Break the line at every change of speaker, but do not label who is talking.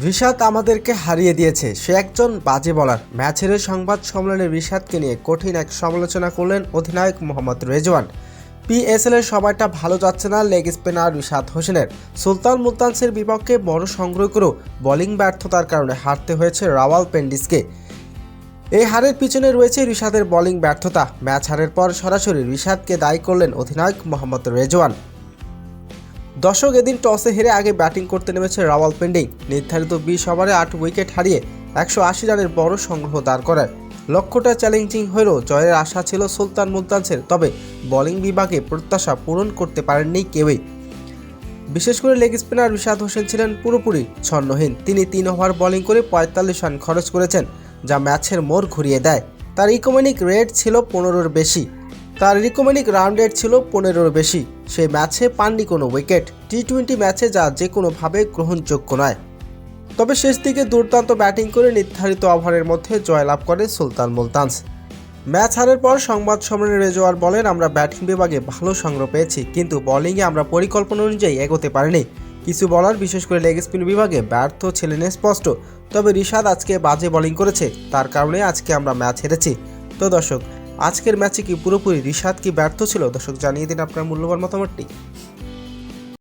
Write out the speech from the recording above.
রিশাদ আমাদেরকে হারিয়ে দিয়েছে, সে একজন বাজে বলার। ম্যাচের সংবাদ সম্মেলনে রিশাদকে নিয়ে কঠিন এক সমালোচনা করলেন অধিনায়ক মোহাম্মদ রেজওয়ান। পিএসএল এর সময়টা ভালো যাচ্ছে না লেগ স্পিনার রিশাদ হোসেনের। সুলতান মুলতানসের বিপক্ষে বড় সংগ্রহ করেও বোলিং ব্যর্থতার কারণে হারতে হয়েছে রাওয়ালপিন্ডিকে। এই হারের পিছনে রয়েছে রিশাদের বোলিং ব্যর্থতা। ম্যাচ হারের পর সরাসরি রিশাদকে দায়ী করলেন অধিনায়ক মোহাম্মদ রেজওয়ান। দর্শক, এদিন টসে হেরে আগে ব্যাটিং করতে নেমেছে রাওয়ালপিন্ডি। নির্ধারিত 20 ওভারে 8 উইকেট হারিয়ে 180 রানের বড় সংগ্রহ দাঁড় করায়। লক্ষ্যটা চ্যালেঞ্জিং হলেও জয়ের আশা ছিল সুলতান মুলতানসের, তবে বোলিং বিভাগে প্রত্যাশা পূরণ করতে পারেননি কেউই। বিশেষ করে লেগ স্পিনার রিশাদ হোসেন ছিলেন পুরোপুরি ছন্নহীন। তিনি 3 ওভার বোলিং করে 45 রান খরচ করেছেন, যা ম্যাচের মোড় ঘুরিয়ে দেয়। তার ইকোনমিক রেট ছিল 15-এর বেশি। রান রেট ছিল 15-এর বেশি। সেই ম্যাচে পাননি কোনো উইকেট। টি-20 ম্যাচে যা যে কোনোভাবে গ্রহণযোগ্য নয়। তবে শেষ দিকে দুর্দান্ত ব্যাটিং করে নির্ধারিত ওভারের মধ্যে জয়লাভ করে সুলতান মুলতানস। ম্যাচ হারের পর সংবাদ সম্মেলনে রেজওয়ার বলেন, আমরা ব্যাটিং বিভাগে ভালো সংগ্রহ পেয়েছি, কিন্তু বোলিংয়ে আমরা পরিকল্পনা অনুযায়ী এগোতে পারিনি। কিছু বলার, বিশেষ করে লেগ স্পিন বিভাগে ব্যর্থ ছিলেন স্পষ্ট। তবে রিশাদ আজকে বাজে বোলিং করেছে, তার কারণে আজকে আমরা ম্যাচ হেরেছি। তো দর্শক, আজকের ম্যাচে কি পুরোপুরি রিশাদ কি ব্যর্থ ছিল? দর্শক, জানিয়ে দিন আপনার মূল্যবান মতামতটি।